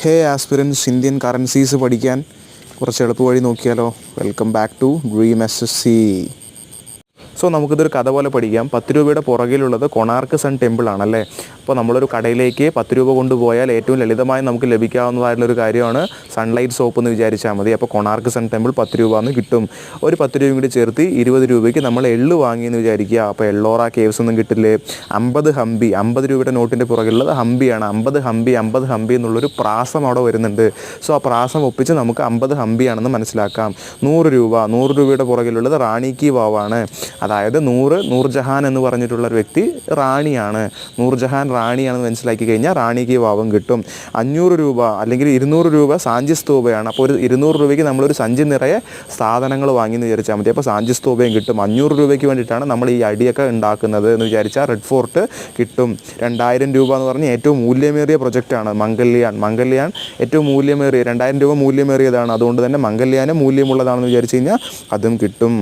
ഹേ aspirants, Indian currencies പഠിക്കാൻ കുറച്ച് എളുപ്പവഴി നോക്കിയാലോ? Welcome back to dream SSC. So നമുക്കിതൊരു കഥ പോലെ പഠിക്കാം. 10 രൂപയുടെ പുറകിലുള്ളത് കൊണാർക്ക് സൺ ടെമ്പിൾ ആണല്ലേ. അപ്പോൾ നമ്മളൊരു കടയിലേക്ക് 10 രൂപ കൊണ്ടുപോയാൽ ഏറ്റവും ലളിതമായി നമുക്ക് ലഭിക്കാവുന്നതായിട്ടുള്ളൊരു കാര്യമാണ് സൺലൈറ്റ് സോപ്പ് എന്ന് വിചാരിച്ചാൽ മതി. അപ്പോൾ കൊണാർക്ക് സൺ ടെമ്പിൾ 10 രൂപ എന്ന് കിട്ടും. ഒരു 10 രൂപയും കൂടി ചേർത്ത് 20 രൂപയ്ക്ക് നമ്മൾ എള്ള് വാങ്ങിയെന്ന് വിചാരിക്കുക. അപ്പോൾ എള്ളോറ കേവ്സ് ഒന്നും കിട്ടില്ലേ. 50 ഹംപി, 50 രൂപയുടെ നോട്ടിൻ്റെ പുറകിലുള്ളത് ഹംപിയാണ്. 50 ഹംപി 50 ഹംപി എന്നുള്ളൊരു പ്രാസം അവിടെ വരുന്നുണ്ട്. സോ ആ പ്രാസം ഒപ്പിച്ച് നമുക്ക് 50 ഹംപിയാണെന്ന് മനസ്സിലാക്കാം. 100 രൂപ, 100 രൂപയുടെ പുറകിലുള്ളത് റാണി കി വാവാണ്. അതായത് നൂർജഹാൻ എന്ന് പറഞ്ഞിട്ടുള്ളൊരു വ്യക്തി റാണിയാണ്. നൂർജഹാൻ റാണിയാണെന്ന് മനസ്സിലാക്കി കഴിഞ്ഞാൽ റാണി കി വാവും കിട്ടും. 500 രൂപ അല്ലെങ്കിൽ 200 രൂപ സാഞ്ചി സ്തൂപയാണ്. അപ്പോൾ ഒരു 200 രൂപയ്ക്ക് നമ്മളൊരു സഞ്ചി നിറയെ സാധനങ്ങൾ വാങ്ങിയെന്ന് വിചാരിച്ചാൽ മതി. അപ്പോൾ സാഞ്ചി സ്തൂപയും കിട്ടും. 500 രൂപയ്ക്ക് വേണ്ടിയിട്ടാണ് നമ്മൾ ഈ അടിയൊക്കെ ഉണ്ടാക്കുന്നത് എന്ന് വിചാരിച്ചാൽ റെഡ് ഫോർട്ട് കിട്ടും. 2000 രൂപ എന്ന് പറഞ്ഞാൽ ഏറ്റവും മൂല്യമേറിയ പ്രൊജക്റ്റാണ് മംഗല്യാൻ ഏറ്റവും മൂല്യമേറിയ 2000 രൂപ മൂല്യമേറിയതാണ്. അതുകൊണ്ട് തന്നെ മംഗല്യാന് മൂല്യമുള്ളതാണെന്ന് വിചാരിച്ചു കഴിഞ്ഞാൽ അതും കിട്ടും.